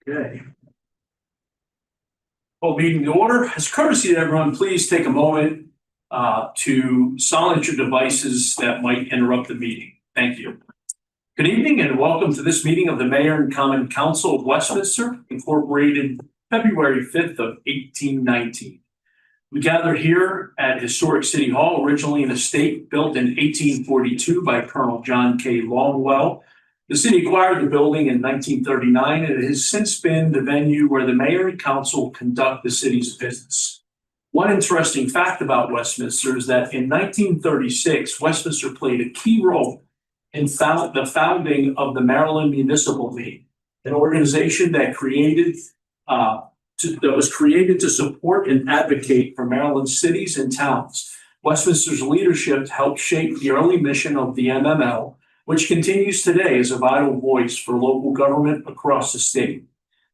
Okay. Well, meeting to order. As courtesy to everyone, please take a moment to silence your devices that might interrupt the meeting. Thank you. Good evening and welcome to this meeting of the Mayor and Common Council of Westminster, incorporated February 5th of 1819. We gather here at historic City Hall, originally an estate built in 1842 by Colonel John K. Longwell. The city acquired the building in 1939, and it has since been the venue where the mayor and council conduct the city's business. One interesting fact about Westminster is that in 1936, Westminster played a key role in the founding of the Maryland Municipal League, an organization that was created to support and advocate for Maryland cities and towns. Westminster's leadership helped shape the early mission of the MML, which continues today as a vital voice for local government across the state.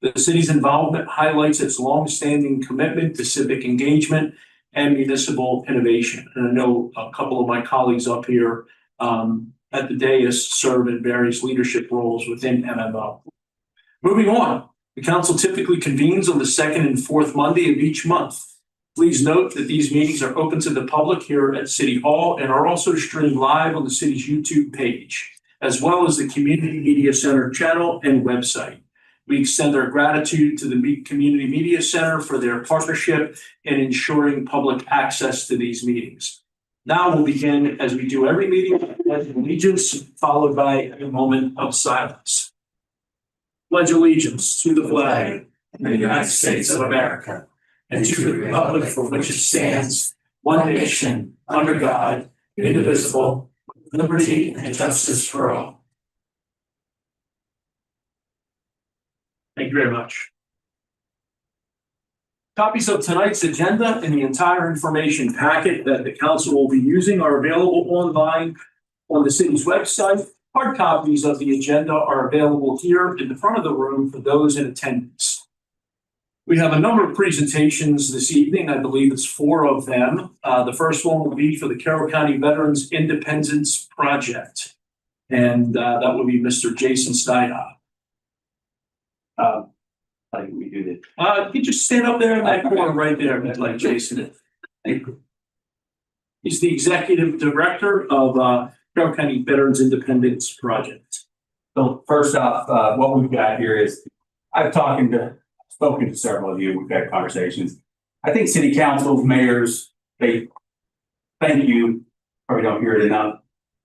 The city's involvement highlights its longstanding commitment to civic engagement and municipal innovation. And I know a couple of my colleagues up here at the dais serve in various leadership roles within MML. Moving on, the council typically convenes on the second and fourth Monday of each month. Please note that these meetings are open to the public here at City Hall and are also streamed live on the city's YouTube page, as well as the Community Media Center channel and website. We extend our gratitude to the Community Media Center for their partnership in ensuring public access to these meetings. Now we'll begin, as we do every meeting, with allegiance, followed by a moment of silence. Pledge allegiance to the flag of the United States of America and to the republic for which it stands, one nation, under God, indivisible, with liberty and justice for all. Thank you very much. Copies of tonight's agenda and the entire information packet that the council will be using are available online on the city's website. Hard copies of the agenda are available here in the front of the room for those in attendance. We have a number of presentations this evening. I believe it's 4 of them. The first one will be for the Carroll County Veterans Independence Project. And that will be Mr. Jason Steinhoff. How do we do this? You just stand up there in that corner right there, like Jason. He's the executive director of Carroll County Veterans Independence Project. So first off, what we've got here is I've spoken to several of you. We've had conversations. I think city councils, mayors, they thank you. Probably don't hear it enough,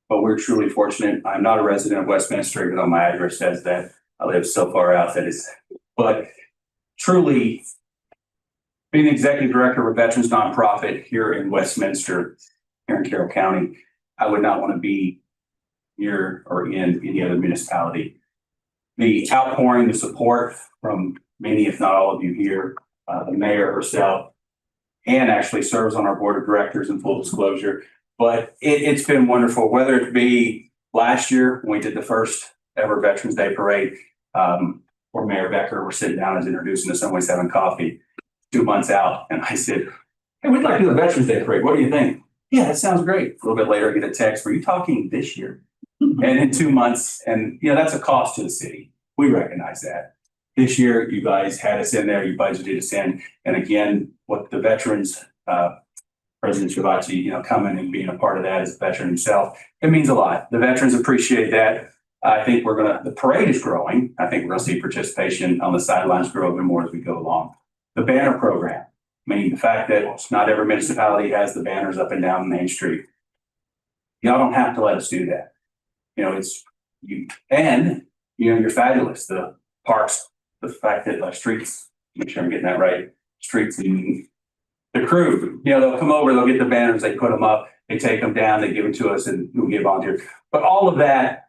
but we're truly fortunate. I'm not a resident of Westminster, even though my address says that. I live so far out that it's, but truly being the executive director of a veterans nonprofit here in Westminster, here in Carroll County, I would not want to be here or in any other municipality. The outpouring, the support from many, if not all of you here, the mayor herself, and actually serves on our board of directors in full disclosure. But it's been wonderful, whether it be last year when we did the first ever Veterans Day parade, where Mayor Becker were sitting down and introducing us, always having coffee 2 months out. And I said, hey, we'd like to do the Veterans Day parade. What do you think? Yeah, that sounds great. A little bit later, I get a text, were you talking this year? And in 2 months, and that's a cost to the city. We recognize that. This year, you guys had us in there, you budgeted us in. And again, what the veterans, President Schiavone, coming and being a part of that as a veteran himself, it means a lot. The veterans appreciate that. I think the parade is growing. I think we're going to see participation on the sidelines grow even more as we go along. The banner program, meaning the fact that not every municipality has the banners up and down Main Street. Y'all don't have to let us do that. You're fabulous. The parks, the fact that streets, make sure I'm getting that right, streets and the crew, they'll come over, they'll get the banners, they put them up, they take them down, they give them to us and we'll get volunteers. But all of that,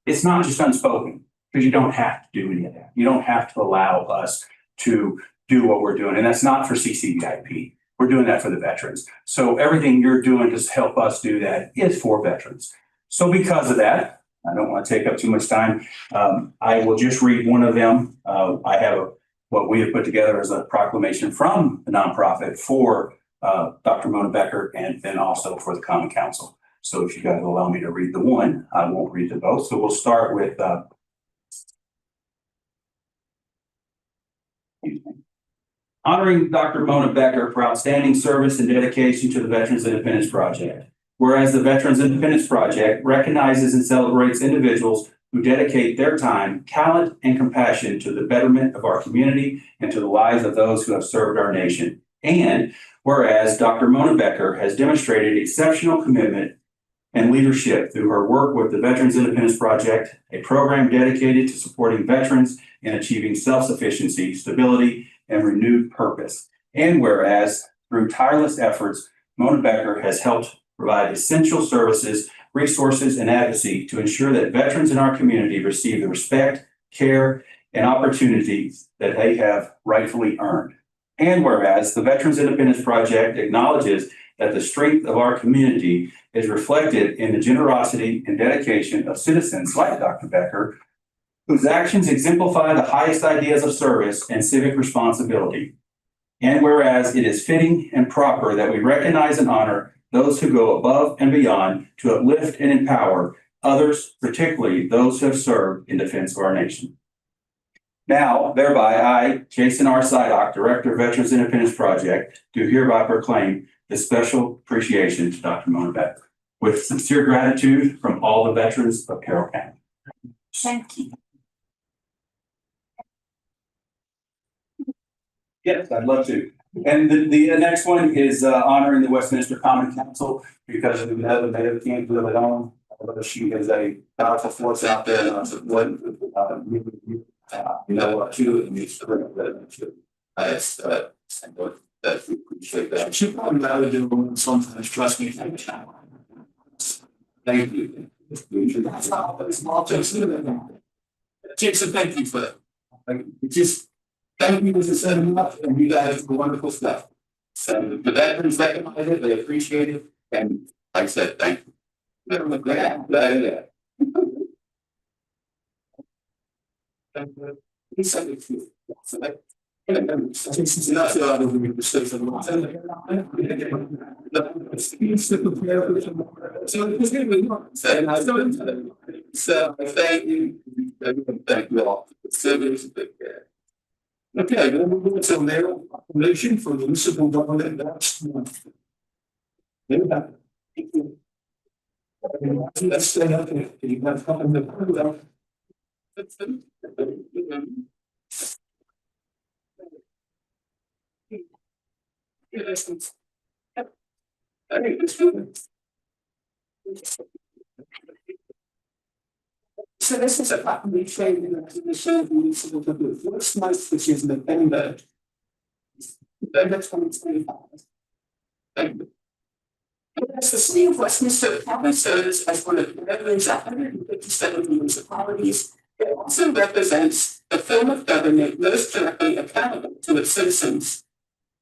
it's not just unspoken because you don't have to do any of that. You don't have to allow us to do what we're doing. And that's not for CCVIP. We're doing that for the veterans. So everything you're doing to help us do that is for veterans. So because of that, I don't want to take up too much time. I will just read one of them. I have what we have put together as a proclamation from the nonprofit for Dr. Mona Becker and then also for the Common Council. So if you guys will allow me to read the one, I won't read the both. So we'll start with Honoring Dr. Mona Becker for outstanding service and dedication to the Veterans Independence Project. Whereas the Veterans Independence Project recognizes and celebrates individuals who dedicate their time, talent, and compassion to the betterment of our community and to the lives of those who have served our nation. And whereas Dr. Mona Becker has demonstrated exceptional commitment and leadership through her work with the Veterans Independence Project, a program dedicated to supporting veterans in achieving self-sufficiency, stability, and renewed purpose. And whereas through tireless efforts, Mona Becker has helped provide essential services, resources, and advocacy to ensure that veterans in our community receive the respect, care, and opportunities that they have rightfully earned. And whereas the Veterans Independence Project acknowledges that the strength of our community is reflected in the generosity and dedication of citizens like Dr. Becker, whose actions exemplify the highest ideas of service and civic responsibility. And whereas it is fitting and proper that we recognize and honor those who go above and beyond to uplift and empower others, particularly those who have served in defense of our nation. Now, thereby, I, Jason R. Sydock, Director of Veterans Independence Project, do hereby proclaim this special appreciation to Dr. Mona Becker with sincere gratitude from all the veterans of Carroll County. Thank you. Yes, I'd love to. And the next one is honoring the Westminster Common Council because we have a mayor can't live at home. She is a powerful force out there. You know what, too, and it's that we appreciate that. She probably rather do sometimes, trust me. Thank you. That's all those small Jason, thank you for that. It just, thank you for setting up, and you guys do wonderful stuff. So the veterans recognize it, they appreciate it, and like I said, thank you. Yeah. He said it too. So that, it's not so out of the mistakes of the law. So it's going to be more. So thank you. Thank you all. Okay, then we'll move to mayor proclamation for the municipal government. Let's stay up there. You have something to put up. So this is a proclamation in the municipal government. What's nice, which is November 2025. Thank you. As the city of Westminster proudly serves as one of Maryland's 157 municipalities, it also represents the form of government most directly accountable to its citizens.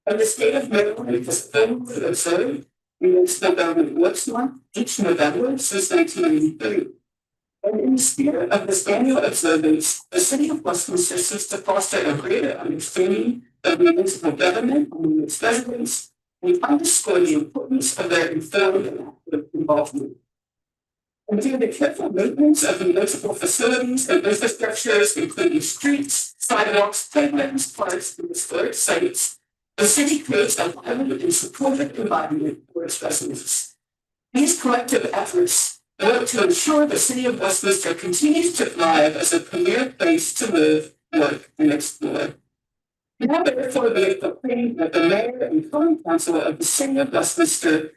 And the state of Maryland has firmly observed municipal government works month each November since 1983. And in the spirit of this annual observance, the city of Westminster seeks to foster a greater understanding of municipal government among its residents and underscore the importance of their informed and active involvement. And through the careful maintenance of municipal facilities and infrastructures, including streets, sidewalks, playgrounds, parks, and historic sites, the city creates a vibrant and supportive environment for its residents. These collective efforts work to ensure the city of Westminster continues to thrive as a premier place to live, work, and explore. Now, therefore, be it proclaimed that the mayor and common council of the city of Westminster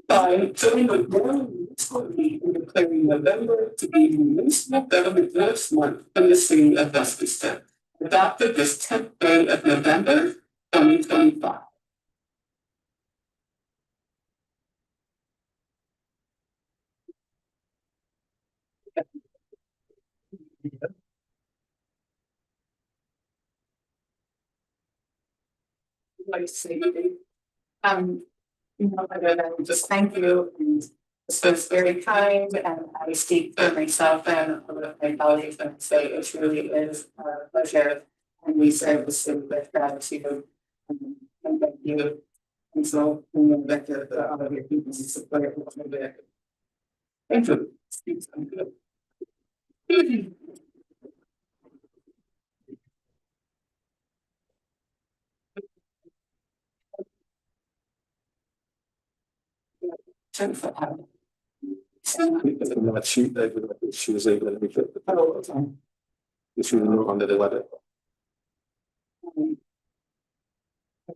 by joining the Maryland Municipal League in declaring November to be the Municipal Government Works Month in the city of Westminster, adopted this 10th day of November 2025. like to say, other than just thank you, and this was very kind, and I speak for myself and all of my colleagues and say it truly is a pleasure, and we serve the city with gratitude. And thank you. And so, thank you for all of your people and support. Thank you. Jennifer. She was able to make it. Oh, okay. She was no under the weather.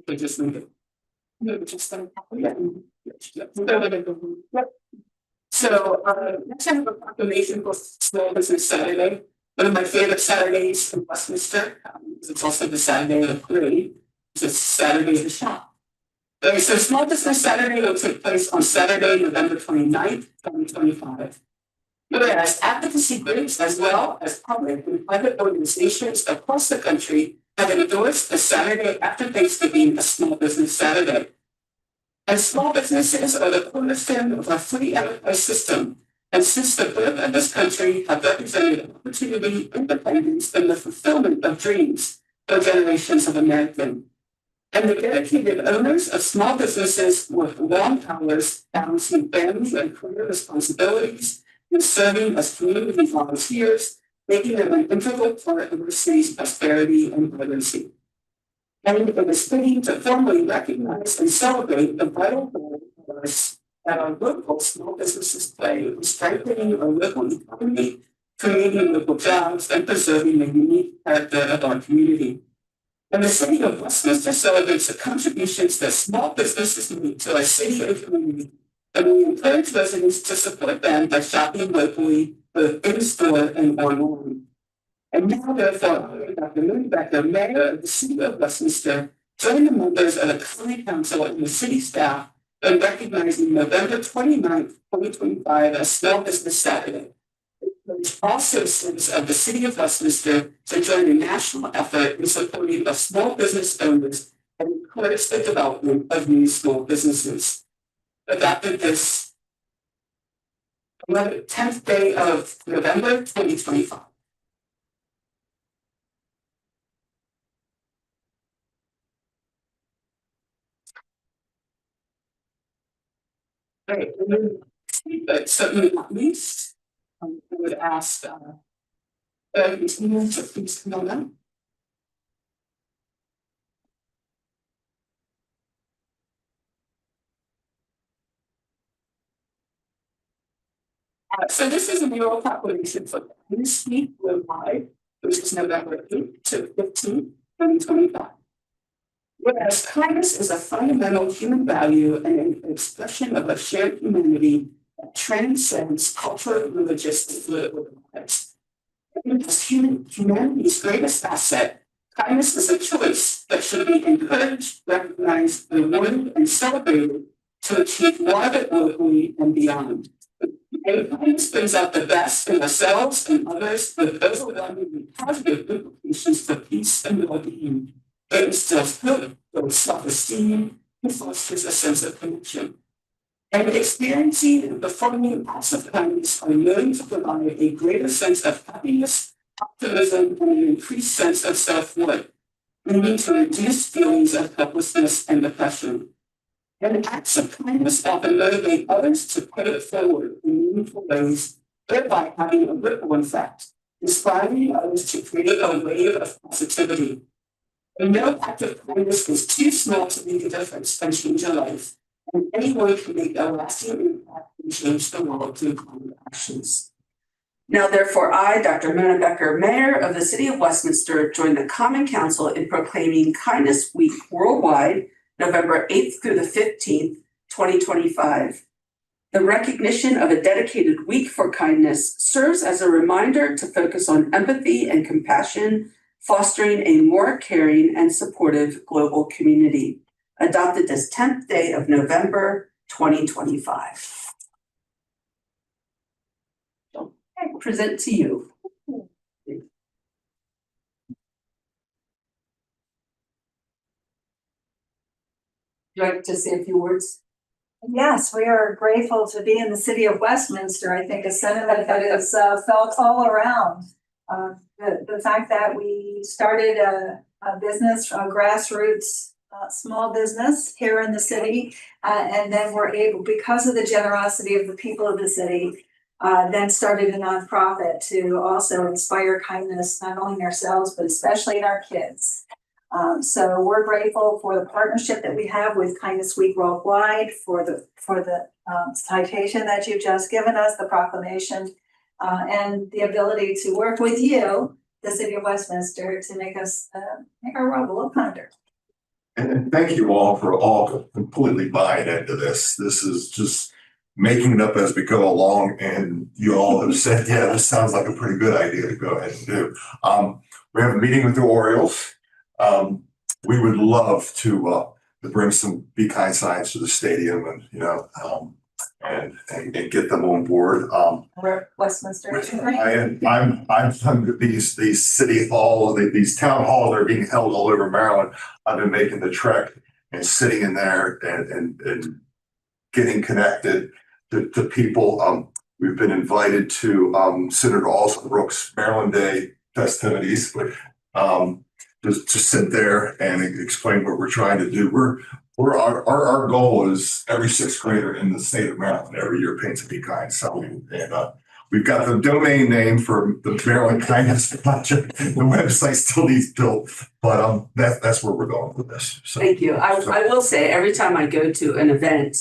We just need it. No, just yeah. So, next I have a proclamation for Small Business Saturday. One of my favorite Saturdays in Westminster. It's also the Saturday of the parade. It's a Saturday of the shop. So Small Business Saturday will take place on Saturday, November 29th, 2025. Whereas advocacy groups as well as public and private organizations across the country have endorsed the Saturday after Thanksgiving as Small Business Saturday. And small businesses are the cornerstone of our free enterprise system, and since the birth of this country have represented opportunity, independence, and the fulfillment of dreams for generations of Americans. And the dedicated owners of small businesses work long hours, balancing family and career responsibilities, and serving as community volunteers, making them an integral part of our city's prosperity and vibrancy. And it is fitting to formally recognize and celebrate the vital role that our local small businesses play in strengthening our local economy, creating local jobs, and preserving the unique character of our community. And the city of Westminster celebrates the contributions that small businesses make to our city and community. And we encourage residents to support them by shopping locally, both in-store and online. And now, therefore, Dr. Becker, Mayor of the City of Westminster, join the members of the County Council and the city staff in recognizing November 29th, 2025 as Small Business Saturday. All citizens of the City of Westminster to join a national effort in supporting of small business owners and encourage the development of new small businesses. Adopted this 10th day of November 2025. All right, but certainly not least, I would ask Tina to please come on up. So this is a mural proclamation for this week worldwide, which is November 8th to 15th, 2025. Whereas kindness is a fundamental human value and an expression of a shared humanity that transcends cultural, religious, and political divides. As humanity's greatest asset, kindness is a choice that should be encouraged, recognized, rewarded, and celebrated to achieve more of it locally and beyond. And kindness brings out the best in ourselves and others with overwhelmingly positive implications for peace and well-being. It instills hope, builds self-esteem, and fosters a sense of connection. And experiencing and performing acts of kindness are known to provide a greater sense of happiness, optimism, and an increased sense of self-worth, leading to reduced feelings of helplessness and depression. And acts of kindness often motivate others to pay it forward in meaningful ways, thereby having a ripple effect, inspiring others to create a wave of positivity. And no act of kindness is too small to make a difference and change a life, and anyone can make a lasting impact and change the world through kind actions. Now, therefore, I, Dr. Mona Becker, Mayor of the City of Westminster, join the Common Council in proclaiming Kindness Week worldwide, November 8th through the 15th, 2025. The recognition of a dedicated week for kindness serves as a reminder to focus on empathy and compassion, fostering a more caring and supportive global community. Adopted this 10th day of November, 2025. So, I present to you. Would you like to say a few words? Yes, we are grateful to be in the city of Westminster. I think a sentiment that is felt all around. The fact that we started a business, a grassroots small business here in the city, and then we're able, because of the generosity of the people of the city, then started a nonprofit to also inspire kindness, not only in ourselves, but especially in our kids. So we're grateful for the partnership that we have with Kindness Week Worldwide, for the citation that you've just given us, the proclamation, and the ability to work with you, the city of Westminster, to make our world a little kinder. And thank you all for all completely buying into this. This is just making it up as we go along. And you all have said, yeah, this sounds like a pretty good idea to go ahead and do. We have a meeting with the Orioles. We would love to bring some Be Kind signs to the stadium and, and get them on board. We're Westminster. I'm these city halls, these town halls that are being held all over Maryland. I've been making the trek and sitting in there and getting connected to people. We've been invited to Senator Alstonbrook's Maryland Day festivities. Just to sit there and explain what we're trying to do. Our goal is every sixth grader in the state of Maryland every year paints a Be Kind sign. And we've got the domain name for the Maryland Kindness Project. The website still needs built, but that's where we're going with this. So, Thank you. I will say every time I go to an event,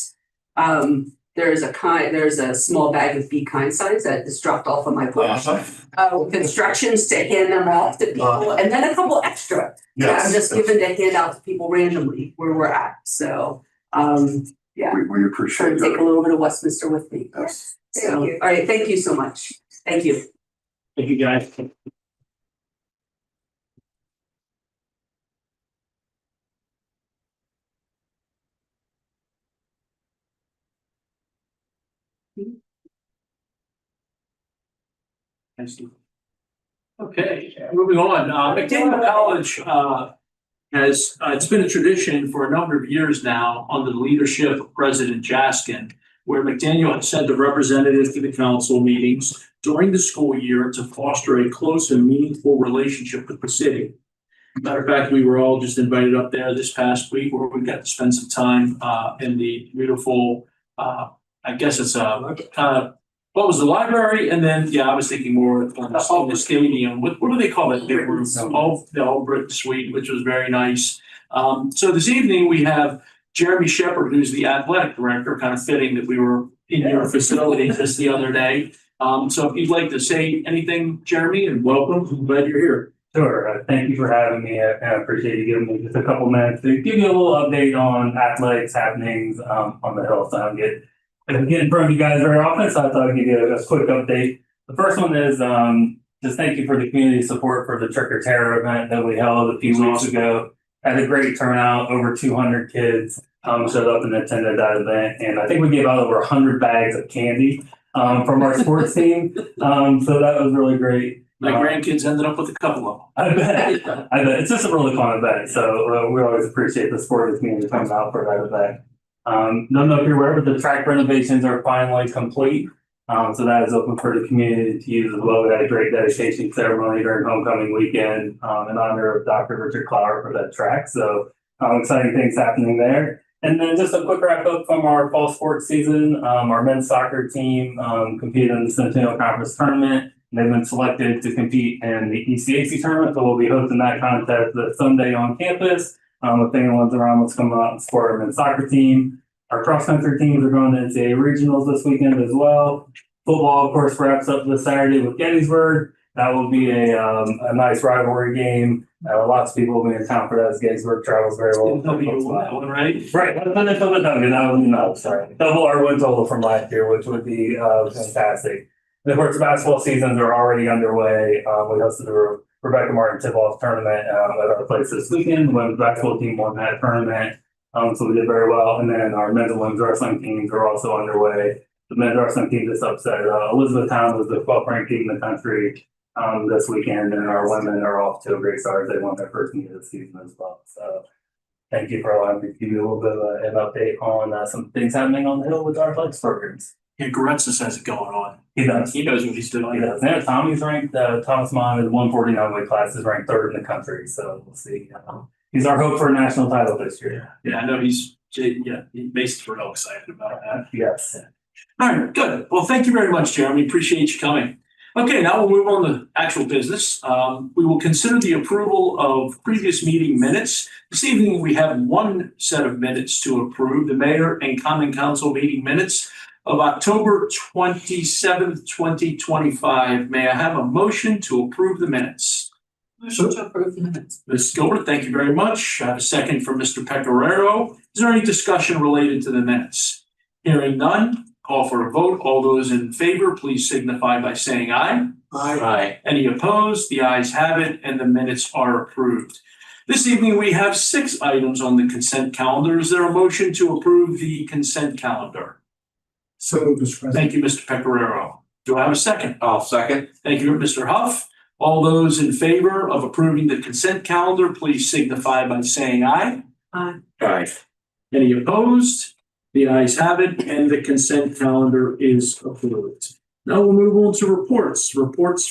there's a small bag of Be Kind signs that is dropped off on my porch. With instructions to hand them off to people, and then a couple extra. Yes, I'm just given to hand out to people randomly where we're at. So, yeah. we appreciate Trying to take a little bit of Westminster with me. Yes. So, all right. Thank you so much. Thank you. Thank you, guys. Okay, moving on. McDaniel College has it's been a tradition for a number of years now under the leadership of President Jaskin, where McDaniel has sent a representative to the council meetings during the school year to foster a close and meaningful relationship with the city. Matter of fact, we were all just invited up there this past week where we got to spend some time in the beautiful, I guess it's what was the library? And then, I was thinking more on the stadium. What do they call it? Big room, the old Britain Suite, which was very nice. So this evening we have Jeremy Shepard, who's the athletic director, kind of fitting that we were in your facility just the other day. So if you'd like to say anything, Jeremy, and welcome. I'm glad you're here. Sure. Thank you for having me. I appreciate you giving me just a couple minutes to give you a little update on athletics happenings on the Hill. So I don't get in front of you guys very often, so I thought I'd give you a quick update. The first one is just thank you for the community support for the Trick or Terror event that we held a few weeks ago. Had a great turnout, over 200 kids showed up and attended that event. And I think we gave out over 100 bags of candy from our sports team. So that was really great. My grandkids ended up with a couple of them. I bet. It's just a really fun event. So we always appreciate the support of the community coming out for that event. Don't know if you're aware, but the track renovations are finally complete. So that is open for the community to use as well. We had a great dedication ceremony during homecoming weekend in honor of Dr. Richard Clower for that track. So exciting things happening there. And then just a quick wrap up from our fall sports season. Our men's soccer team competed in the Centennial Conference tournament. They've been selected to compete in the ECAC tournament. So we'll be hosting that contest this Sunday on campus. If anyone's around, let's come out and support our men's soccer team. Our cross-country teams are going to NCAA regionals this weekend as well. Football, of course, wraps up this Saturday with Gettysburg. That will be a nice rivalry game. Lots of people will be in town for that as Gettysburg travels very well. that one, right? Right. That was no, sorry. Double our win total from last year, which would be fantastic. And of course, the basketball seasons are already underway. We hosted the Rebecca Martin tip-off tournament at our place this weekend. The women's basketball team won that tournament. So we did very well. And then our men's and women's wrestling teams are also underway. The men's wrestling team just upset Elizabethtown, was the 12th ranked team in the country this weekend. And our women are off to a great start. They won their first meet of the season as well. So thank you for allowing me to give you a little bit of an update on some things happening on the Hill with our athletics programs. Yeah, Goretzis has it going on. He does. He knows what he's doing. He does. Yeah, Tommy's ranked, Thomas Mon in 149 weight class is ranked 3rd in the country. So we'll see. He's our hope for a national title this year. Yeah, I know he's basically real excited about that. Yes. All right, good. Well, thank you very much, Jeremy. Appreciate you coming. Okay, now we'll move on to actual business. We will consider the approval of previous meeting minutes. This evening, we have one set of minutes to approve, the mayor and common council meeting minutes of October 27th, 2025. May I have a motion to approve the minutes? Motion to approve the minutes. Ms. Gilbert, thank you very much. I have a second from Mr. Pecoraro. Is there any discussion related to the minutes? Hearing none, call for a vote. All those in favor, please signify by saying aye. Aye. Any opposed? The ayes have it, and the minutes are approved. This evening, we have 6 items on the consent calendar. Is there a motion to approve the consent calendar? So moved, Mr. President. Thank you, Mr. Pecoraro. Do I have a second? I'll second. Thank you, Mr. Huff. All those in favor of approving the consent calendar, please signify by saying aye. Aye. Any opposed? The ayes have it, and the consent calendar is approved. Now we'll move on to reports. A report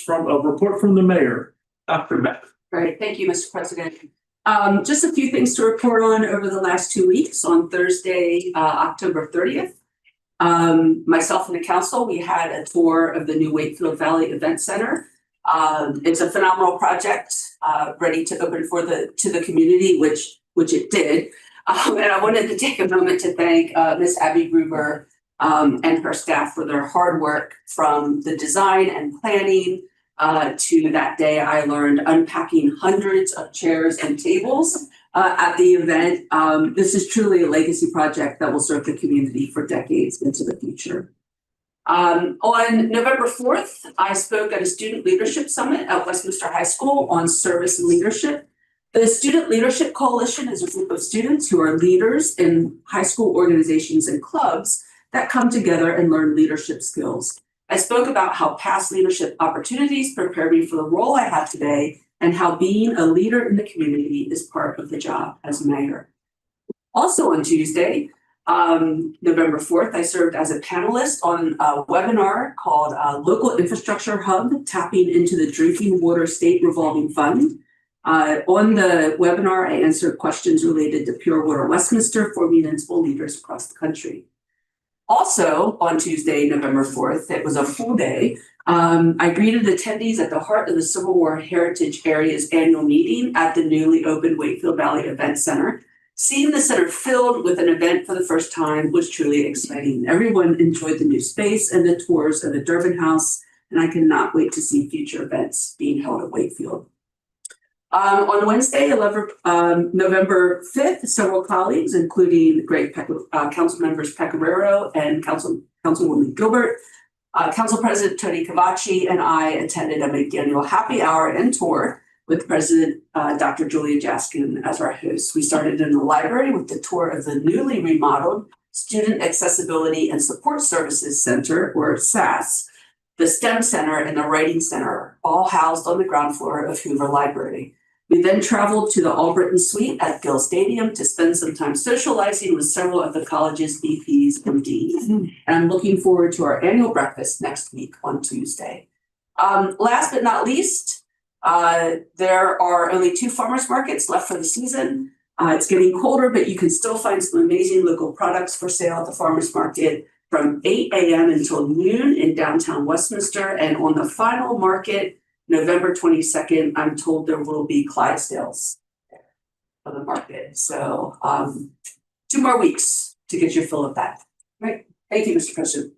from the mayor. Dr. Beck. Great, thank you, Mr. President. Just a few things to report on over the last 2 weeks. On Thursday, October 30th, myself and the council, we had a tour of the new Wakefield Valley Event Center. It's a phenomenal project, ready to open to the community, which it did. And I wanted to take a moment to thank Miss Abby Gruber and her staff for their hard work from the design and planning to that day I learned unpacking hundreds of chairs and tables at the event. This is truly a legacy project that will serve the community for decades into the future. On November 4th, I spoke at a student leadership summit at Westminster High School on service and leadership. The Student Leadership Coalition is a group of students who are leaders in high school organizations and clubs that come together and learn leadership skills. I spoke about how past leadership opportunities prepare me for the role I have today and how being a leader in the community is part of the job as mayor. Also on Tuesday, November 4th, I served as a panelist on a webinar called Local Infrastructure Hub, Tapping into the Drinking Water State Revolving Fund. On the webinar, I answered questions related to Pure Water Westminster for municipal leaders across the country. Also, on Tuesday, November 4th, it was a full day. I greeted attendees at the Heart of the Civil War Heritage Area's annual meeting at the newly opened Wakefield Valley Event Center. Seeing the center filled with an event for the first time was truly exciting. Everyone enjoyed the new space and the tours of the Durbin House, and I cannot wait to see future events being held at Wakefield. On Wednesday, November 5th, several colleagues, including Council members Pecoraro and Councilwoman Gilbert, Council President Tony Cavacci, and I attended a McDaniel happy hour and tour with President Dr. Julia Jaskin as our host. We started in the library with the tour of the newly remodeled Student Accessibility and Support Services Center, or SAS, the STEM Center, and the Writing Center, all housed on the ground floor of Hoover Library. We then traveled to the Albritton Suite at Gill Stadium to spend some time socializing with several of the college's VPs and deans. And I'm looking forward to our annual breakfast next week on Tuesday. Last but not least, there are only 2 farmers markets left for the season. It's getting colder, but you can still find some amazing local products for sale at the farmers market from 8 a.m. until noon in downtown Westminster. And on the final market, November 22nd, I'm told there will be Clydesdales for the market. So 2 more weeks to get your fill of that. Right. Thank you, Mr. President.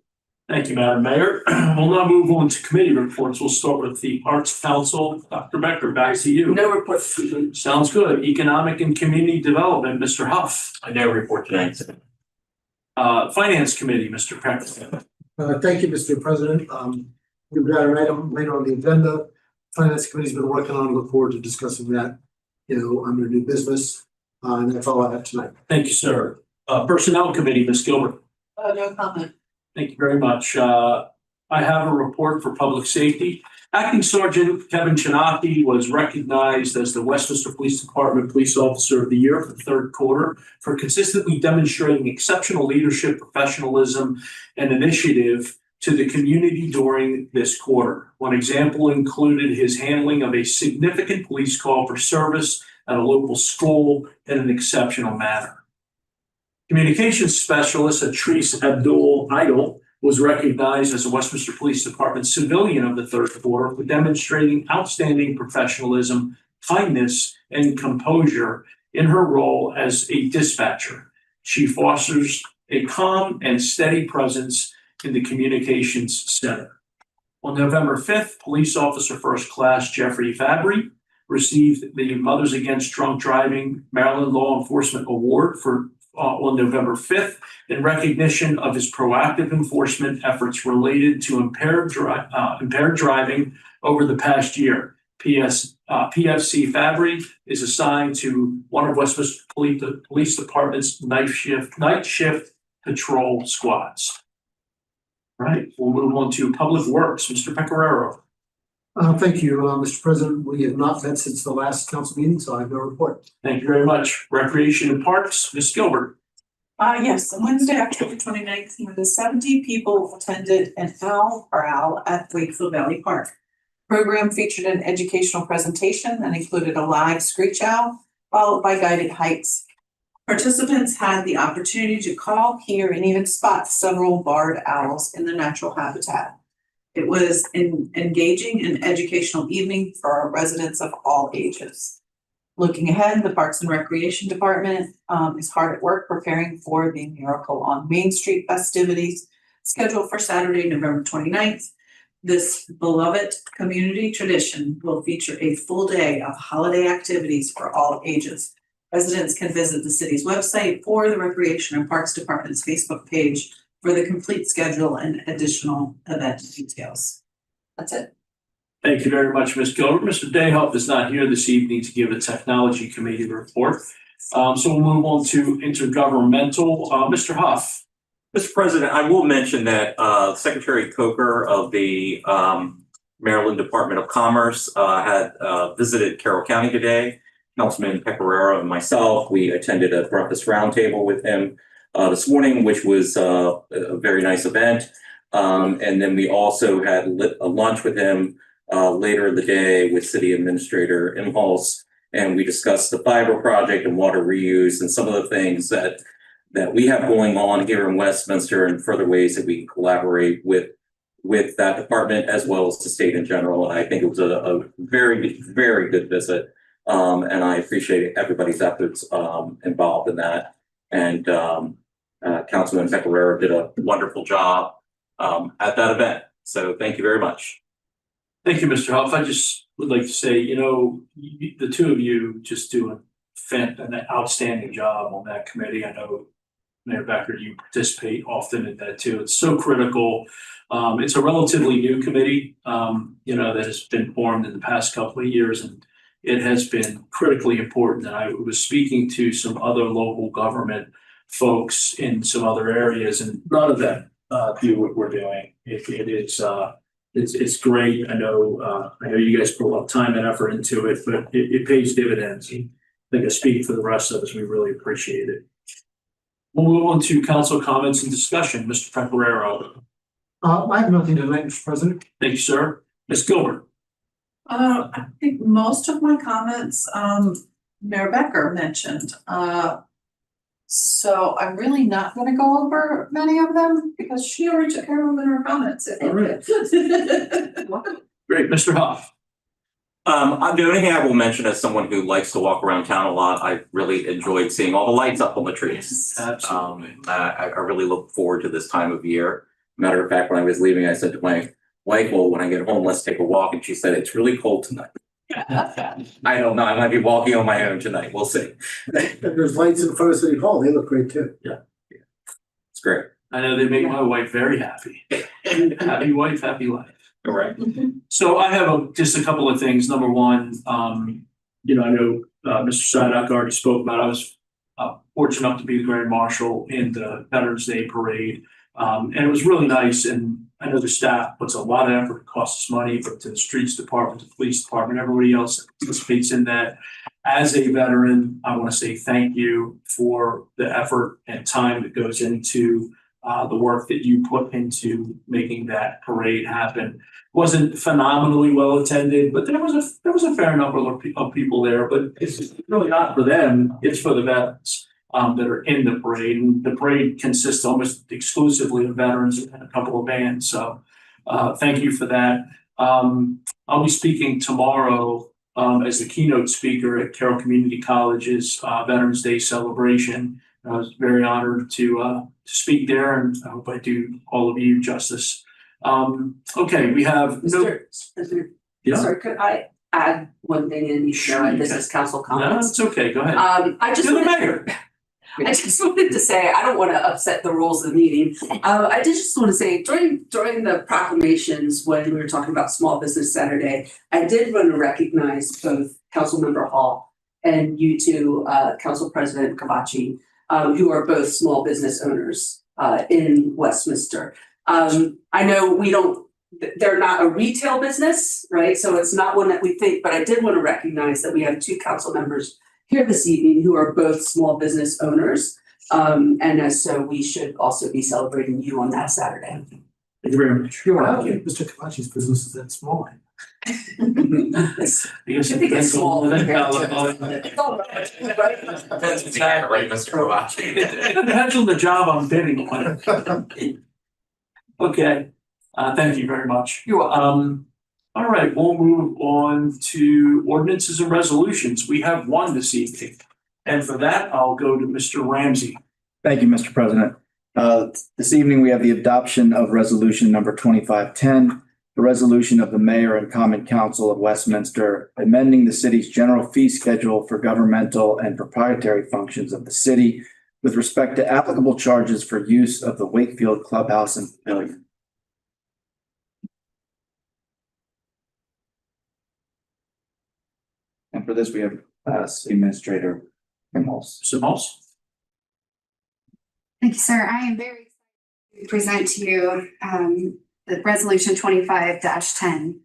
Thank you, Madam Mayor. We'll now move on to committee reports. We'll start with the Arts Council. Dr. Becker, back to you. No report. Sounds good. Economic and Community Development, Mr. Huff. No report today. Finance Committee, Mr. Peck. Thank you, Mr. President. We've got an item later on the agenda. Finance Committee's been working on. Look forward to discussing that, under new business. And that's all I have tonight. Thank you, sir. Personnel Committee, Ms. Gilbert. No comment. Thank you very much. I have a report for Public Safety. Acting Sergeant Kevin Chinaki was recognized as the Westminster Police Department Police Officer of the Year for the 3rd quarter for consistently demonstrating exceptional leadership, professionalism, and initiative to the community during this quarter. One example included his handling of a significant police call for service at a local school in an exceptional manner. Communications Specialist Atrice Abdul Idol was recognized as a Westminster Police Department Civilian of the Third Corps for demonstrating outstanding professionalism, kindness, and composure in her role as a dispatcher. She fosters a calm and steady presence in the communications center. On November 5th, Police Officer First Class Jeffrey Fabry received the Mothers Against Drunk Driving Maryland Law Enforcement Award on November 5th in recognition of his proactive enforcement efforts related to impaired driving over the past year. PFC Fabry is assigned to one of Westminster Police Department's night shift patrol squads. Right, we'll move on to Public Works, Mr. Pecoraro. Thank you, Mr. President. We have not met since the last council meeting, so I have no report. Thank you very much. Recreation and Parks, Ms. Gilbert. Yes, on Wednesday, October 29th, more than 70 people attended an owl prowl at Wakefield Valley Park. Program featured an educational presentation and included a live screech owl, followed by guided hikes. Participants had the opportunity to call, hear, and even spot several barred owls in their natural habitat. It was an engaging and educational evening for our residents of all ages. Looking ahead, the Parks and Recreation Department is hard at work preparing for the Miracle on Main Street festivities scheduled for Saturday, November 29th. This beloved community tradition will feature a full day of holiday activities for all ages. Residents can visit the city's website or the Recreation and Parks Department's Facebook page for the complete schedule and additional event details. That's it. Thank you very much, Ms. Gilbert. Mr. Dayhoff is not here this evening to give a technology committee report. So we'll move on to intergovernmental. Mr. Huff. Mr. President, I will mention that Secretary Coker of the Maryland Department of Commerce had visited Carroll County today. Councilman Pecoraro and myself, we attended a breakfast roundtable with him this morning, which was a very nice event. And then we also had a lunch with him later in the day with City Administrator Imholz, and we discussed the fiber project and water reuse and some of the things that we have going on here in Westminster and further ways that we can collaborate with that department as well as the state in general. And I think it was a very, very good visit. And I appreciate everybody's efforts involved in that. And Councilman Pecoraro did a wonderful job at that event. So thank you very much. Thank you, Mr. Huff. I just would like to say, the two of you just do an outstanding job on that committee. I know, Mayor Becker, you participate often in that too. It's so critical. It's a relatively new committee, that has been formed in the past couple of years, and it has been critically important. And I was speaking to some other local government folks in some other areas, and none of them do what we're doing. It's great. I know you guys put a lot of time and effort into it, but it pays dividends. I think I speak for the rest of us. We really appreciate it. We'll move on to council comments and discussion. Mr. Pecoraro. I have nothing tonight, Mr. President. Thank you, sir. Ms. Gilbert. I think most of my comments, Mayor Becker mentioned. So I'm really not gonna go over many of them because she already took care of them in her comments. All right. Great, Mr. Huff. The only thing I will mention as someone who likes to walk around town a lot, I really enjoyed seeing all the lights up on the trees. Absolutely. I really look forward to this time of year. Matter of fact, when I was leaving, I said to my wife, well, when I get home, let's take a walk. And she said, it's really cold tonight. I don't know. I might be walking on my own tonight. We'll see. There's lights in front of City Hall. They look great too. Yeah. It's great. I know they make my wife very happy. Happy wife, happy life. Correct. So I have just a couple of things. Number one, I know Mr. Sydock already spoke about. I was fortunate enough to be the Grand Marshal in the Veterans Day Parade, and it was really nice. And I know the staff puts a lot of effort. It costs money, but to the Streets Department, the Police Department, everybody else that participates in that. As a veteran, I want to say thank you for the effort and time that goes into the work that you put into making that parade happen. Wasn't phenomenally well attended, but there was a fair number of people there. But it's really not for them; it's for the veterans. that are in the parade. And the parade consists almost exclusively of veterans and a couple of bands. So thank you for that. I'll be speaking tomorrow as the keynote speaker at Carroll Community College's Veterans Day celebration. I was very honored to speak there, and I hope I do all of you justice. Okay, we have yeah. Sorry, could I add one thing in, this is council No, comments? it's okay. Go ahead. I just You're the wanted, mayor. I just wanted to say, I don't want to upset the rules of the meeting. I did just want to say, during the proclamations, when we were talking about Small Business Saturday, I did want to recognize both Councilmember Hall and you two, Council President Kavachi, who are both small business owners in Westminster. I know they're not a retail business, right? So it's not one that we think, but I did want to recognize that we have two council members here this evening who are both small business owners. And so we should also be celebrating you on that Saturday. Thank you very much. You're I don't welcome. think Mr. Kavachi's business is that small. It's- Because I think it's small. That's right, Mr. Kovacs. It depends on the job I'm bidding on. Okay, thank you very much. You're welcome. All right, we'll move on to ordinances and resolutions. We have one this evening. And for that, I'll go to Mr. Ramsey. Thank you, Mr. President. This evening, we have the adoption of resolution number 2510, the resolution of the mayor and common council of Westminster amending the city's general fee schedule for governmental and proprietary functions of the city with respect to applicable charges for use of the Wakefield Clubhouse and Pavilion. And for this, we have City Administrator Kimholz. Simos? Thank you, sir. I am very excited to present to you the resolution 25-10.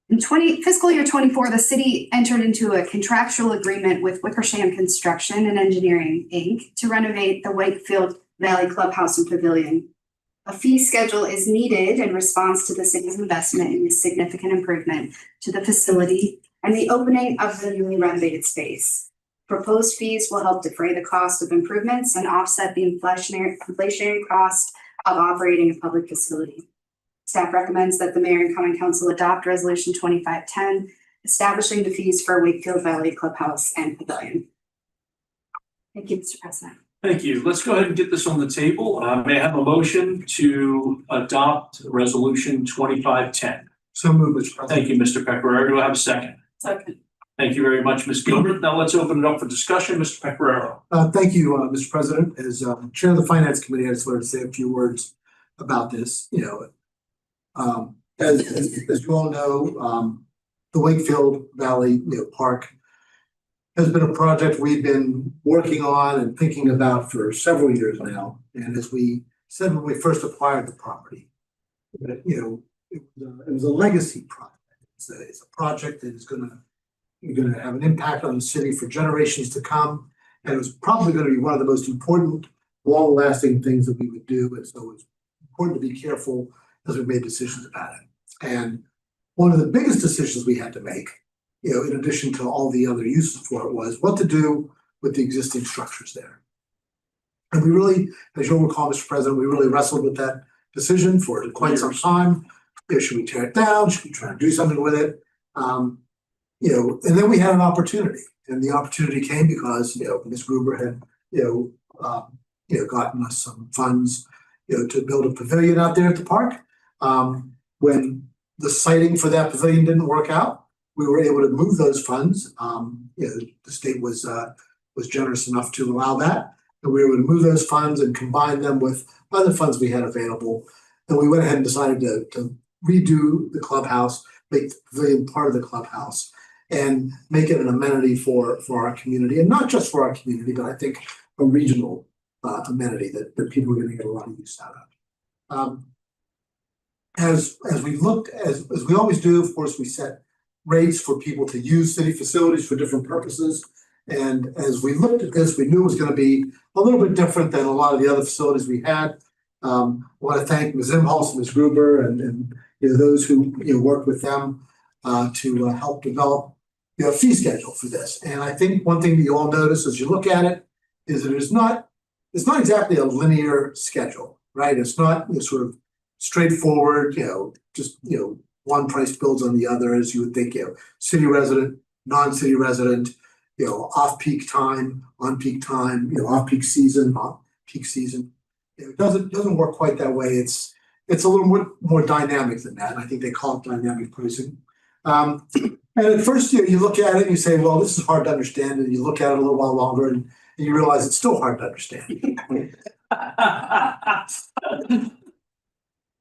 In fiscal year 24, the city entered into a contractual agreement with Wickersham Construction and Engineering, Inc. to renovate the Wakefield Valley Clubhouse and Pavilion. A fee schedule is needed in response to the city's investment in this significant improvement to the facility and the opening of the newly renovated space. Proposed fees will help defray the cost of improvements and offset the inflationary cost of operating a public facility. Staff recommends that the mayor and common council adopt resolution 2510, establishing the fees for Wakefield Valley Clubhouse and Pavilion. Thank you, Mr. President. Thank you. Let's go ahead and get this on the table. May I have a motion to adopt resolution 2510? So moved, Mr. President. Thank you, Mr. Pecoraro. Do I have a second? Second. Thank you very much, Ms. Gilbert. Now let's open it up for discussion. Mr. Pecoraro. Thank you, Mr. President. As Chair of the Finance Committee, I just wanted to say a few words about this. As you all know, the Wakefield Valley Park has been a project we've been working on and thinking about for several years now. And as we said when we first acquired the property, it was a legacy project. It's a project that is going to have an impact on the city for generations to come. And it was probably going to be one of the most important, long-lasting things that we would do. And so it's important to be careful as we made decisions about it. And one of the biggest decisions we had to make, in addition to all the other uses for it, was what to do with the existing structures there. And we really, as you'll recall, Mr. President, we really wrestled with that decision for quite some time. Should we tear it down? Should we try to do something with it? And then we had an opportunity, and the opportunity came because Ms. Gruber had gotten us some funds to build a pavilion out there at the park. When the siting for that pavilion didn't work out, we were able to move those funds. The state was generous enough to allow that, and we were able to move those funds and combine them with other funds we had available. And we went ahead and decided to redo the clubhouse, make the pavilion part of the clubhouse, and make it an amenity for our community, and not just for our community, but I think a regional amenity that people are going to get a lot of use out of. As we looked, as we always do, of course, we set rates for people to use city facilities for different purposes. And as we looked at this, we knew it was going to be a little bit different than a lot of the other facilities we had. I want to thank Ms. Imholz and Ms. Gruber and those who worked with them to help develop a fee schedule for this. And I think one thing that you all notice as you look at it is that it's not exactly a linear schedule, right? It's not sort of straightforward, just, one price builds on the other, as you would think, city resident, non-city resident, off-peak time, on-peak time, off-peak season, peak season. It doesn't work quite that way. It's a little more dynamic than that. And I think they call it dynamic pricing. And at first, you look at it and you say, well, this is hard to understand. And you look at it a little while longer and you realize it's still hard to understand.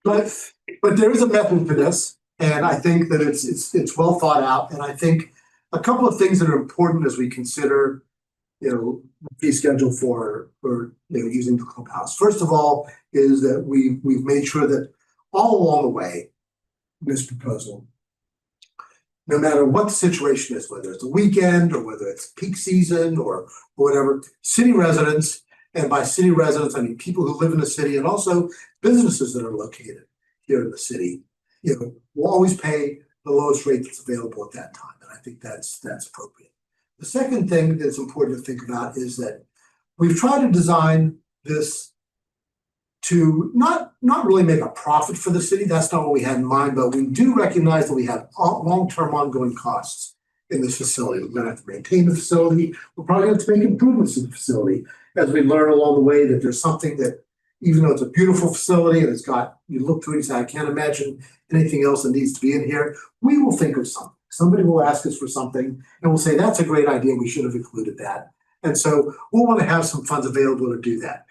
But there is a method for this. And I think that it's well thought out. And I think a couple of things that are important as we consider, fee schedule for using the clubhouse. First of all, is that we've made sure that all along the way, in this proposal, no matter what the situation is, whether it's a weekend or whether it's peak season or whatever, city residents, and by city residents, I mean people who live in the city and also businesses that are located here in the city, will always pay the lowest rate that's available at that time. And I think that's appropriate. The second thing that's important to think about is that we've tried to design this to not really make a profit for the city. That's not what we had in mind, but we do recognize that we have long-term ongoing costs in this facility. We're going to have to maintain the facility. We're probably going to have to make improvements to the facility as we learn along the way that there's something that, even though it's a beautiful facility and you look through it and say, I can't imagine anything else that needs to be in here, we will think of something. Somebody will ask us for something and we'll say, that's a great idea. We should have included that. And so we'll want to have some funds available to do that.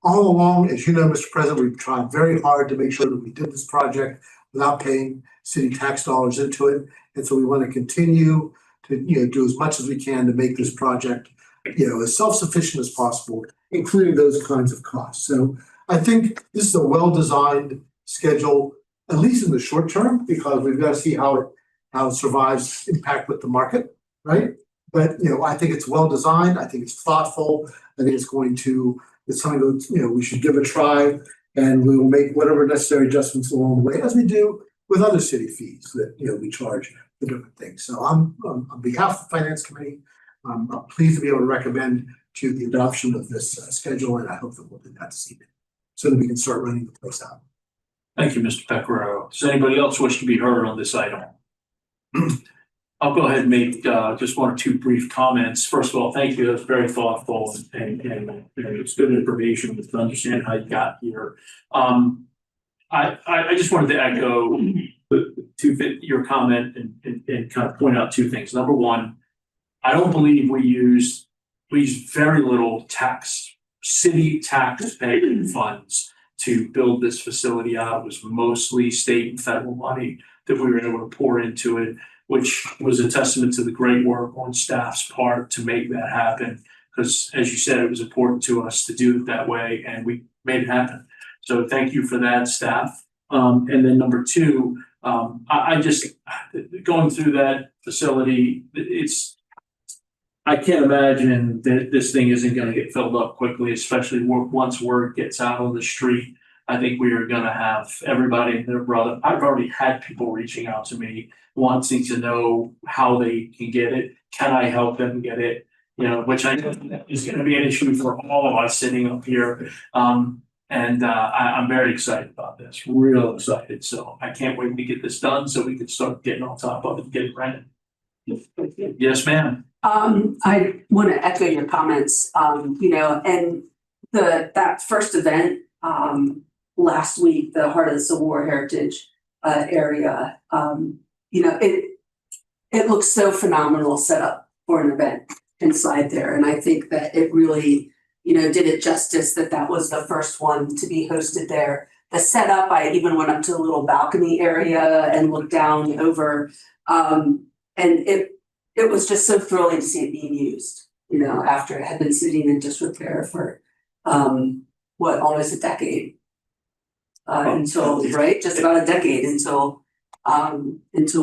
All along, as you know, Mr. President, we've tried very hard to make sure that we did this project without paying city tax dollars into it. And so we want to continue to, do as much as we can to make this project, as self-sufficient as possible, including those kinds of costs. So I think this is a well-designed schedule, at least in the short term, because we've got to see how it survives impact with the market, right? But, I think it's well-designed. I think it's thoughtful. I think it's something that, we should give a try, and we will make whatever necessary adjustments along the way, as we do with other city fees that, we charge for different things. So on behalf of the Finance Committee, I'm pleased to be able to recommend to the adoption of this schedule, and I hope that we'll do that this evening so that we can start running the place out. Thank you, Mr. Pecoraro. Does anybody else wish to be heard on this item? I'll go ahead and make just one or two brief comments. First of all, thank you. That's very thoughtful and it's good information to understand how you got here. I just wanted to echo your comment and kind of point out two things. Number one, I don't believe we used very little city tax-paying funds to build this facility out. It was mostly state and federal money that we were able to pour into it, which was a testament to the great work on staff's part to make that happen. Because as you said, it was important to us to do it that way, and we made it happen. So thank you for that, staff. And then number two, I just, going through that facility, I can't imagine that this thing isn't going to get filled up quickly, especially once word gets out on the street. I think we are going to have everybody and their brother. I've already had people reaching out to me wanting to know how they can get it. Can I help them get it? Which I know is going to be an issue for all of us sitting up here. I'm very excited about this, real excited. So I can't wait to get this done so we can start getting on top of it and get it running. Yes, ma'am. I want to echo your comments, and that first event last week, the Heart of the Civil War Heritage area, it looks so phenomenal set up for an event inside there. And I think that it really, did it justice that was the first one to be hosted there. The setup, I even went up to the little balcony area and looked down over, and it was just so thrilling to see it being used, after it had been sitting in disrepair for, almost a decade. Just about a decade until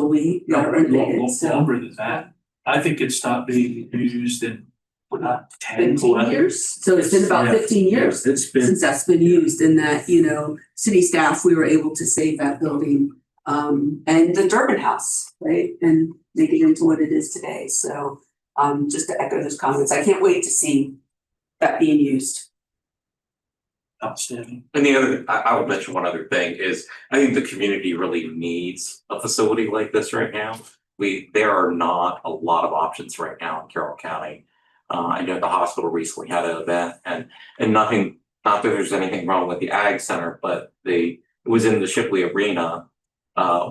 we got it renovated. Longer than that. I think it stopped being used in 10, 15 years. So it's been about 15 years since that's been used, and that, city staff, we were able to save that building, and the Durbin House, right? And make it into what it is today. So just to echo those comments, I can't wait to see that being used. Outstanding. And the other, I would mention one other thing is, I think the community really needs a facility like this right now. There are not a lot of options right now in Carroll County. I know the hospital recently had an event and nothing, not that there's anything wrong with the Ag Center, but it was in the Shipley Arena,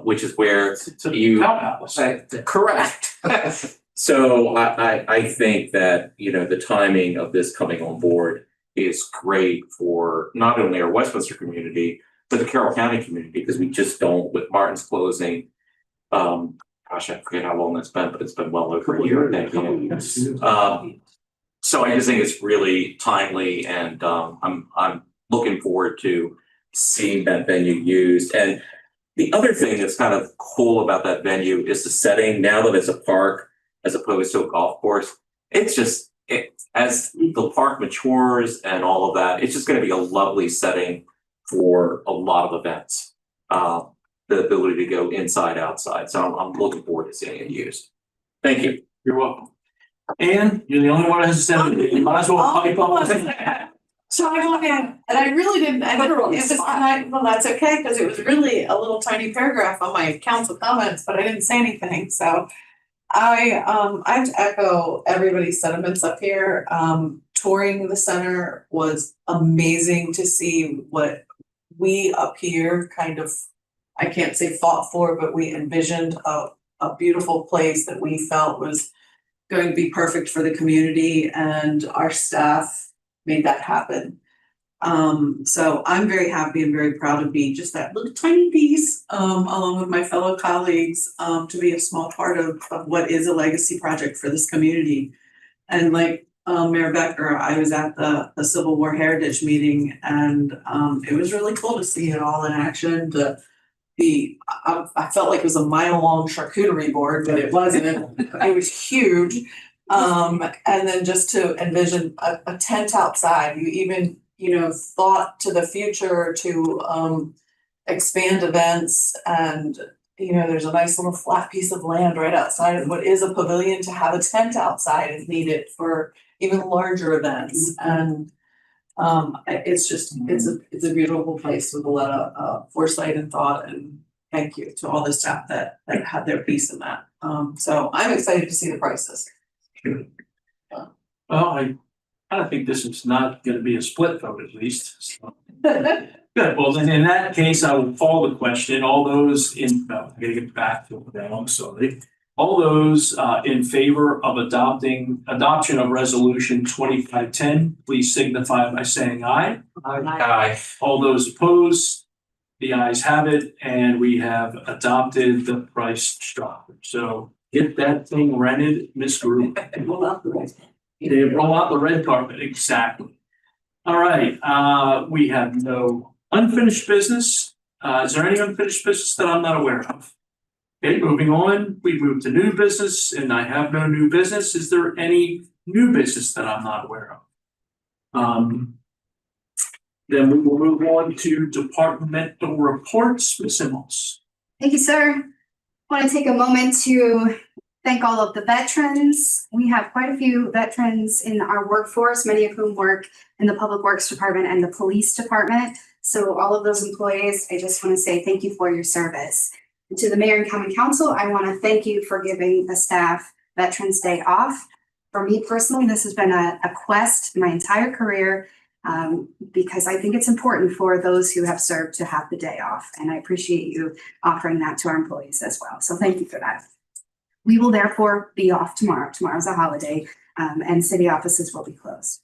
which is where It's a you. outhouse. Correct. So I think that, the timing of this coming on board is great for not only our Westminster community, but the Carroll County community, because we just don't, with Martin's closing, gosh, I forget how long it's been, but it's been well over a year, I think. So I just think it's really timely, and I'm looking forward to seeing that venue used. And the other thing that's kind of cool about that venue is the setting. Now that it's a park as opposed to a golf course, it's just as the park matures and all of that, it's just going to be a lovely setting for a lot of events. The ability to go inside, outside. So I'm looking forward to seeing it used. Thank you. You're welcome. And you're the only one that has said it. You might as well pipe up. So I went in, and I really didn't, well, that's okay, because it was really a little tiny paragraph on my council comments, but I didn't say anything, so. I have to echo everybody's sentiments up here. Touring the center was amazing to see what we up here kind of, I can't say fought for, but we envisioned a beautiful place that we felt was going to be perfect for the community, and our staff made that happen. So I'm very happy and very proud to be just that little tiny piece, along with my fellow colleagues, to be a small part of what is a legacy project for this community. And like Mayor Becker, I was at the Civil War Heritage meeting, and it was really cool to see it all in action. I felt like it was a mile-long charcuterie board, but it wasn't. It was huge. And then just to envision a tent outside, you even thought to the future to expand events, and there's a nice little flat piece of land right outside of what is a pavilion to have a tent outside if needed for even larger events. And it's just it's a beautiful place with a lot of foresight and thought, and thank you to all the staff that had their piece in that. So I'm excited to see the prices. Well, I kind of think this is not going to be a split vote at least. So. Good. Well, then in that case, I will call the question. All those I'm going to get back to it now. Sorry. All those in favor of adoption of resolution 2510, please signify by saying aye. Aye. All those opposed, the ayes have it, and we have adopted the price structure. So get that thing rented, Miss Group. Roll out the red. They roll out the red carpet, exactly. All right, we have no unfinished business. Is there any unfinished business that I'm not aware of? Okay, moving on, we move to new business, and I have no new business. Is there any new business that I'm not aware of? Then we will move on to departmental reports. Ms. Simmons. Thank you, sir. I want to take a moment to thank all of the veterans. We have quite a few veterans in our workforce, many of whom work in the Public Works Department and the Police Department. So all of those employees, I just want to say thank you for your service. And to the Mayor and Common Council, I want to thank you for giving the staff Veterans Day off. For me personally, this has been a quest my entire career, because I think it's important for those who have served to have the day off. And I appreciate you offering that to our employees as well. So thank you for that. We will therefore be off tomorrow. Tomorrow's a holiday, and city offices will be closed.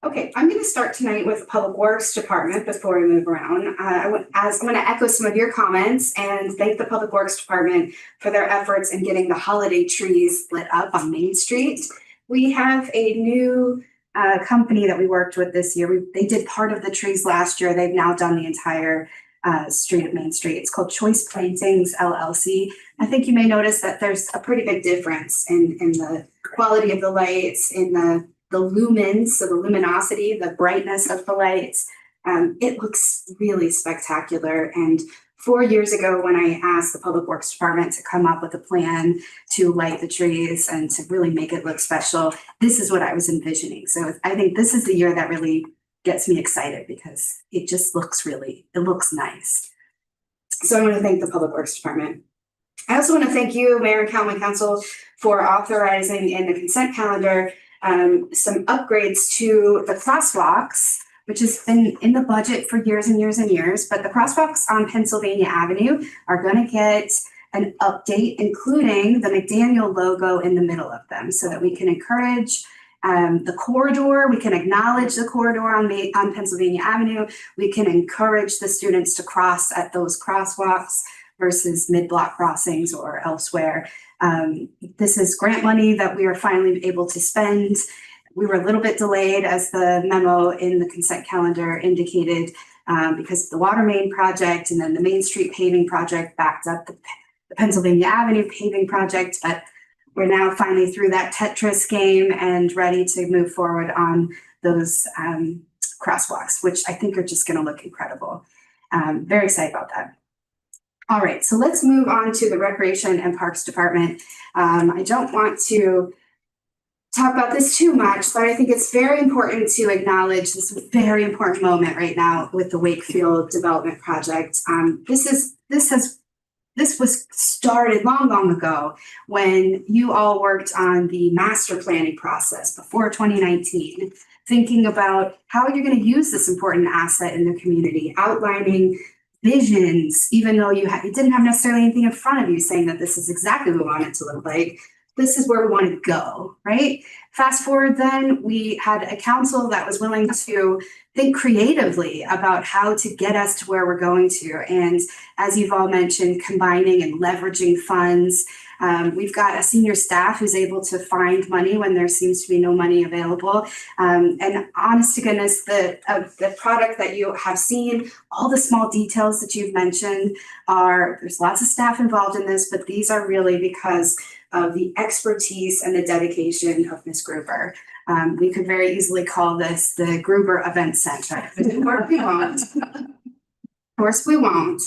Okay, I'm going to start tonight with the Public Works Department before we move around. I'm going to echo some of your comments and thank the Public Works Department for their efforts in getting the holiday trees lit up on Main Street. We have a new company that we worked with this year. They did part of the trees last year. They've now done the entire street of Main Street. It's called Choice Plantings LLC. I think you may notice that there's a pretty big difference in the quality of the lights, in the lumens, so the luminosity, the brightness of the lights. It looks really spectacular. And 4 years ago, when I asked the Public Works Department to come up with a plan to light the trees and to really make it look special, this is what I was envisioning. So I think this is the year that really gets me excited because it just looks it looks nice. So I want to thank the Public Works Department. I also want to thank you, Mayor and County Council, for authorizing in the consent calendar some upgrades to the crosswalks, which has been in the budget for years and years and years. But the crosswalks on Pennsylvania Avenue are going to get an update, including the McDaniel logo in the middle of them, so that we can encourage the corridor. We can acknowledge the corridor on Pennsylvania Avenue. We can encourage the students to cross at those crosswalks versus mid-block crossings or elsewhere. This is grant money that we are finally able to spend. We were a little bit delayed, as the memo in the consent calendar indicated, because the water main project and then the Main Street paving project backed up the Pennsylvania Avenue paving project. But we're now finally through that Tetris game and ready to move forward on those crosswalks, which I think are just going to look incredible. Very excited about that. All right, so let's move on to the Recreation and Parks Department. I don't want to talk about this too much, but I think it's very important to acknowledge this very important moment right now with the Wakefield Development Project. This was started long ago when you all worked on the master planning process before 2019, thinking about how you're going to use this important asset in the community, outlining visions, even though you didn't have necessarily anything in front of you saying that this is exactly what we want it to look like. This is where we want to go, right? Fast forward then, we had a council that was willing to think creatively about how to get us to where we're going to. And as you've all mentioned, combining and leveraging funds. We've got a senior staff who's able to find money when there seems to be no money available. And honest to goodness, the product that you have seen, all the small details that you've mentioned there's lots of staff involved in this, but these are really because of the expertise and the dedication of Ms. Gruber. We could very easily call this the Gruber Event Center, but of course we won't. Of course we won't.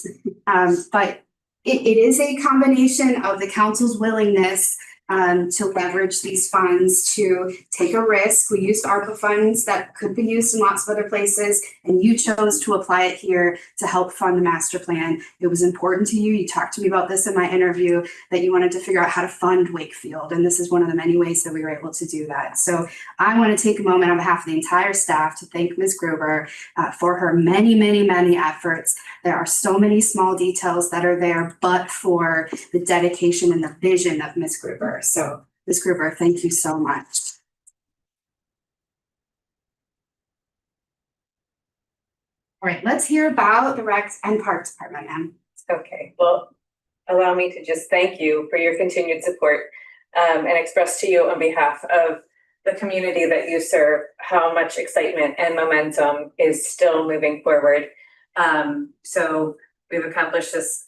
But it is a combination of the council's willingness to leverage these funds to take a risk. We used ARPA funds that could be used in lots of other places, and you chose to apply it here to help fund the master plan. It was important to you. You talked to me about this in my interview, that you wanted to figure out how to fund Wakefield, and this is one of the many ways that we were able to do that. So I want to take a moment on behalf of the entire staff to thank Ms. Gruber for her many efforts. There are so many small details that are there, but for the dedication and the vision of Ms. Gruber. So Ms. Gruber, thank you so much. All right, let's hear about the Recs and Parks Department, ma'am. Okay, well, allow me to just thank you for your continued support and express to you on behalf of the community that you serve how much excitement and momentum is still moving forward. So we've accomplished this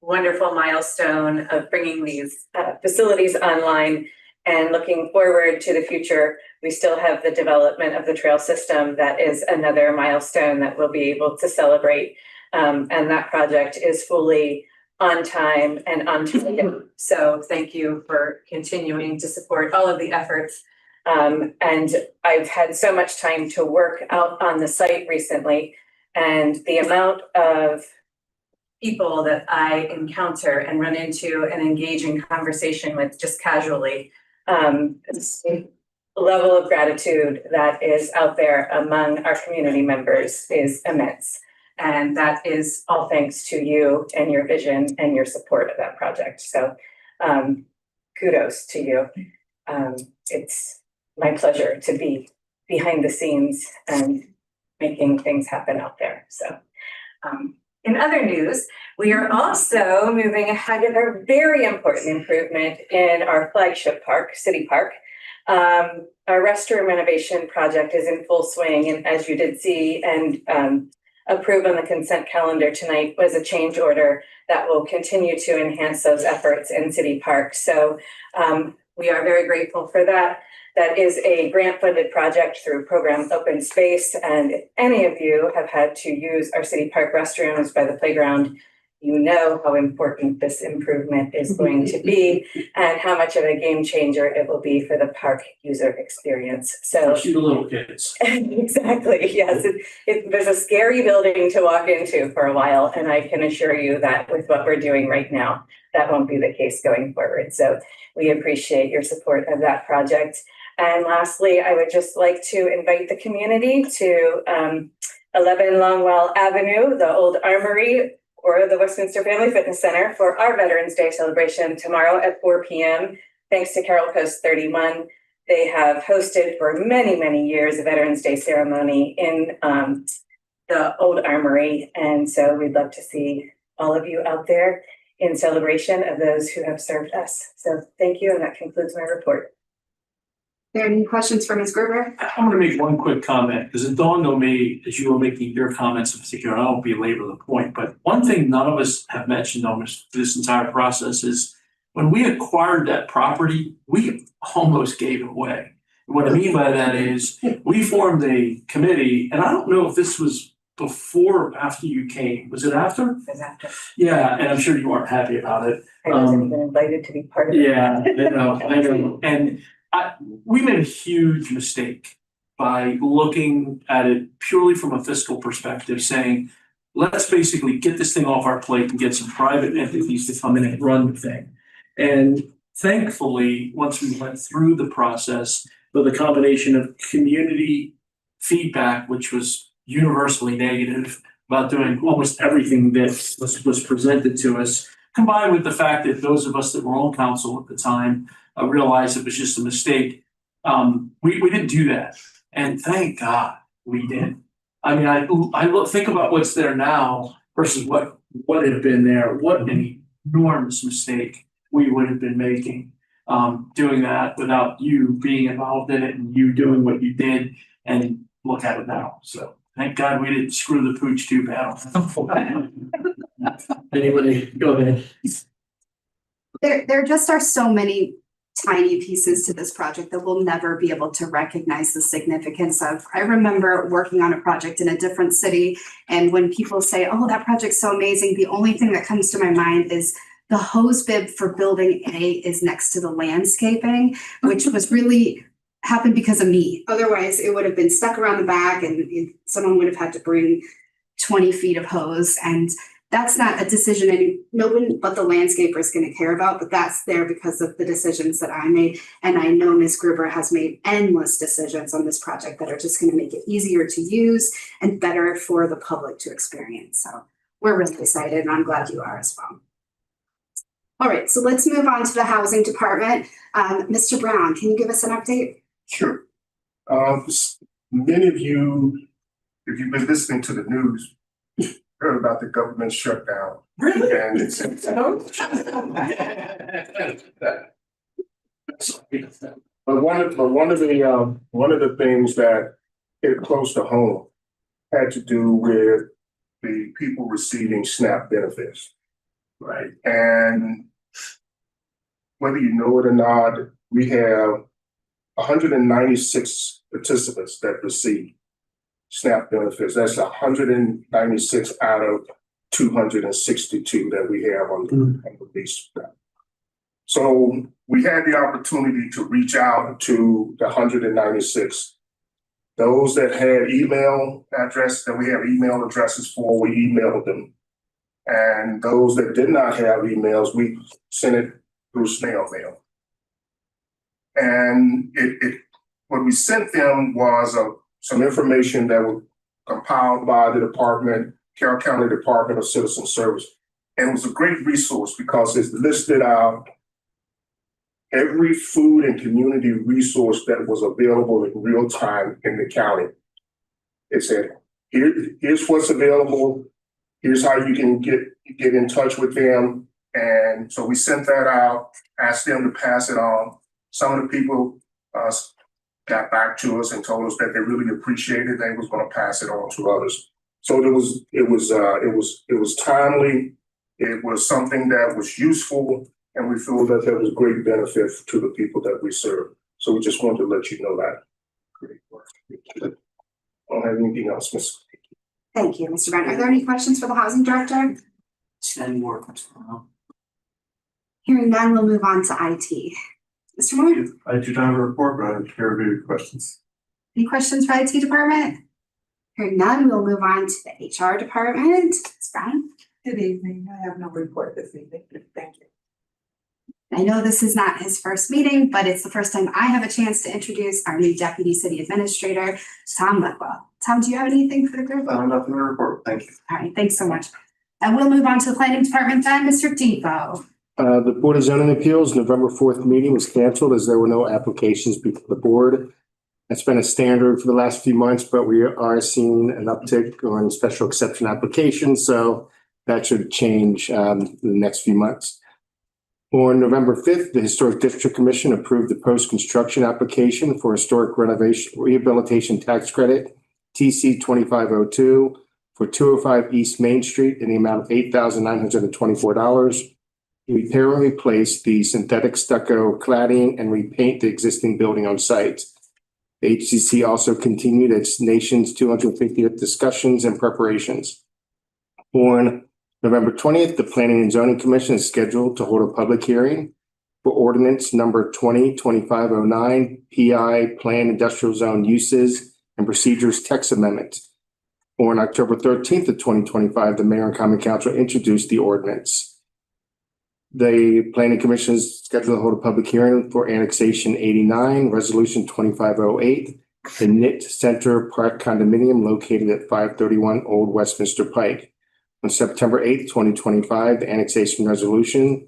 wonderful milestone of bringing these facilities online, and looking forward to the future. We still have the development of the trail system. That is another milestone that we'll be able to celebrate. And that project is fully on time and on target. So thank you for continuing to support all of the efforts. And I've had so much time to work out on the site recently, and the amount of people that I encounter and run into and engage in conversation with just casually, the level of gratitude that is out there among our community members is immense. And that is all thanks to you and your vision and your support of that project. So kudos to you. It's my pleasure to be behind the scenes and making things happen out there. So in other news, we are also moving ahead with a very important improvement in our flagship park, City Park. Our restroom renovation project is in full swing, and as you did see and approve on the consent calendar tonight was a change order that will continue to enhance those efforts in City Park. So we are very grateful for that. That is a grant-funded project through program Open Space. And if any of you have had to use our City Park restrooms by the playground, you know how important this improvement is going to be and how much of a game changer it will be for the park user experience. So Especially the little kids. exactly, yes. There's a scary building to walk into for a while, and I can assure you that with what we're doing right now, that won't be the case going forward. So we appreciate your support of that project. And lastly, I would just like to invite the community to 11 Longwell Avenue, the old Armory, or the Westminster Family Fitness Center for our Veterans Day celebration tomorrow at 4 p.m. Thanks to Carroll Post 31. They have hosted for many, many years a Veterans Day ceremony in the old Armory. And so we'd love to see all of you out there in celebration of those who have served us. So thank you, and that concludes my report. Are there any questions for Ms. Gruber? I want to make one quick comment, because it dawned on me as you were making your comments in particular, I won't belabor the point, but one thing none of us have mentioned almost this entire process is when we acquired that property, we almost gave it away. And what I mean by that is we formed a committee, and I don't know if this was before or after you came. Was it after? It was after. Yeah, and I'm sure you weren't happy about it. I wasn't even invited to be part of it. Yeah, I know. And we made a huge mistake by looking at it purely from a fiscal perspective, saying, let's basically get this thing off our plate and get some private entities to come in and run the thing. And thankfully, once we went through the process with a combination of community feedback, which was universally negative about doing almost everything that was presented to us, combined with the fact that those of us that were on council at the time realized it was just a mistake. We didn't do that. And thank God we did. I mean, I think about what's there now versus what had been there. What an enormous mistake we would have been making doing that without you being involved in it and you doing what you did, and look at it now. So thank God we didn't screw the pooch too bad. Anybody, go ahead. There just are so many tiny pieces to this project that we'll never be able to recognize the significance of. I remember working on a project in a different city, and when people say, oh, that project's so amazing, the only thing that comes to my mind is the hose bib for building A is next to the landscaping, which was really happened because of me. Otherwise, it would have been stuck around the back and someone would have had to bring 20 feet of hose. And that's not a decision no one but the landscaper is going to care about, but that's there because of the decisions that I made. And I know Ms. Gruber has made endless decisions on this project that are just going to make it easier to use and better for the public to experience. So we're really excited, and I'm glad you are as well. All right, so let's move on to the housing department. Mr. Brown, can you give us an update? Sure. Many of you, if you've been listening to the news, heard about the government shutdown. Really? And it's but one of the things that hit close to home had to do with the people receiving SNAP benefits. Right. And whether you know it or not, we have 196 participants that receive SNAP benefits. That's 196 out of 262 that we have on the list. So we had the opportunity to reach out to the 196. Those that had email address, that we have email addresses for, we emailed them. And those that did not have emails, we sent it through snail mail. And what we sent them was some information that was compiled by the Carroll County Department of Citizen Service. And it was a great resource because it listed out every food and community resource that was available in real time in the county. It said, here's what's available. Here's how you can get in touch with them. And so we sent that out, asked them to pass it on. Some of the people got back to us and told us that they really appreciated. They was going to pass it on to others. So it was timely. It was something that was useful, and we feel that there was great benefit to the people that we serve. So we just wanted to let you know that. Great work. I don't have anything else, Ms. Thank you, Mr. Brown. Are there any questions for the housing director? Any more? Hearing none, we'll move on to IT. Mr. Moore, I do not have a report, but I have care of your questions. any questions for IT department? Hearing none, we'll move on to the HR department. Ms. Brown? Good evening. I have no report this evening. Thank you. I know this is not his first meeting, but it's the first time I have a chance to introduce our new Deputy City Administrator, Tom Blackwell. Tom, do you have anything for the group? Nothing to report. Thank you. All right, thanks so much. And we'll move on to the planning department then, Mr. Depot. The Board of Zoning Appeals, November 4th meeting was canceled as there were no applications before the board. That's been a standard for the last few months, but we are seeing an uptick on special exception applications, so that should change in the next few months. On November 5th, the Historic District Commission approved the post-construction application for historic renovation rehabilitation tax credit, TC 2502, for 205 East Main Street in the amount of $8,924. Repair and replace the synthetic stucco cladding and repaint the existing building on site. The HCC also continued its nation's 250th discussions and preparations. On November 20th, the Planning and Zoning Commission is scheduled to hold a public hearing for ordinance number 202509, PI Plan Industrial Zone Uses and Procedures Text Amendment. On October 13th of 2025, the Mayor and Common Council introduced the ordinance. The Planning Commission is scheduled to hold a public hearing for Annexation 89, Resolution 2508, the Knit Center Park Condominium located at 531 Old Westminster Pike. On September 8th, 2025, the annexation resolution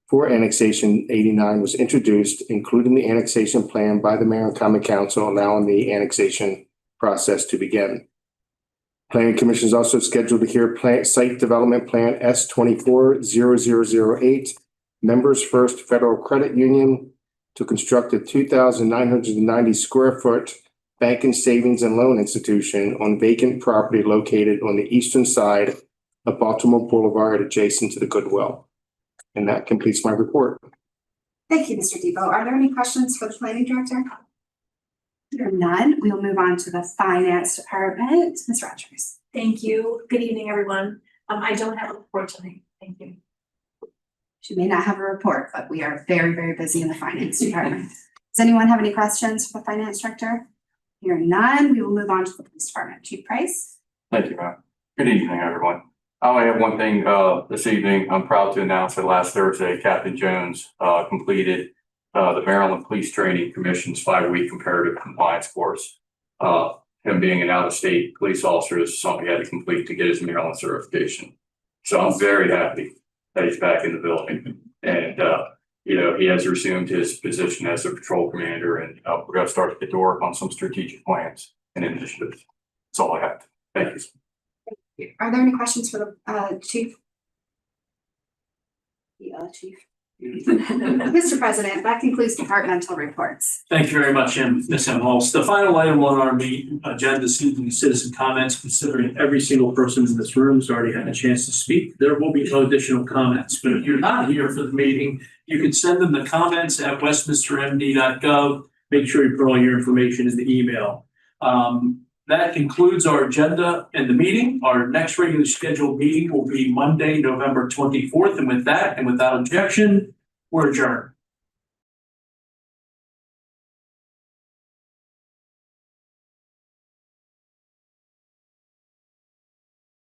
for Annexation 89 was introduced, including the annexation plan by the Mayor and Common Council, allowing the annexation process to begin. Planning Commission is also scheduled to hear Site Development Plan S240008, Members First Federal Credit Union, to construct a 2,990 square foot bank and savings and loan institution on vacant property located on the eastern side of Baltimore Boulevard adjacent to the Goodwill. And that completes my report. Thank you, Mr. Depot. Are there any questions for the planning director? There are none. We'll move on to the finance department. Ms. Rogers. Thank you. Good evening, everyone. I don't have a report tonight. Thank you. She may not have a report, but we are very, very busy in the finance department. Does anyone have any questions for the finance director? Hearing none, we will move on to the police department. Chief Price. Thank you, ma'am. Good evening, everyone. I only have one thing this evening. I'm proud to announce that last Thursday, Captain Jones completed the Maryland Police Training Commission's 5-week comparative compliance course. Him being an out-of-state police officer is something he had to complete to get his Maryland certification. So I'm very happy that he's back in the building. And, he has resumed his position as a patrol commander, and we're going to start to get to work on some strategic plans and initiatives. That's all I have. Thank you. Are there any questions for the chief? Yeah, chief. Mr. President, that concludes departmental reports. Thank you very much, Ms. Halls. The final item on our agenda this evening is citizen comments. Considering every single person in this room has already had a chance to speak, there will be no additional comments. But if you're not here for the meeting, you can send them the comments at westminstermd.gov. Make sure you put all your information in the email. That concludes our agenda and the meeting. Our next regularly scheduled meeting will be Monday, November 24th. And with that, and without objection, we're adjourned.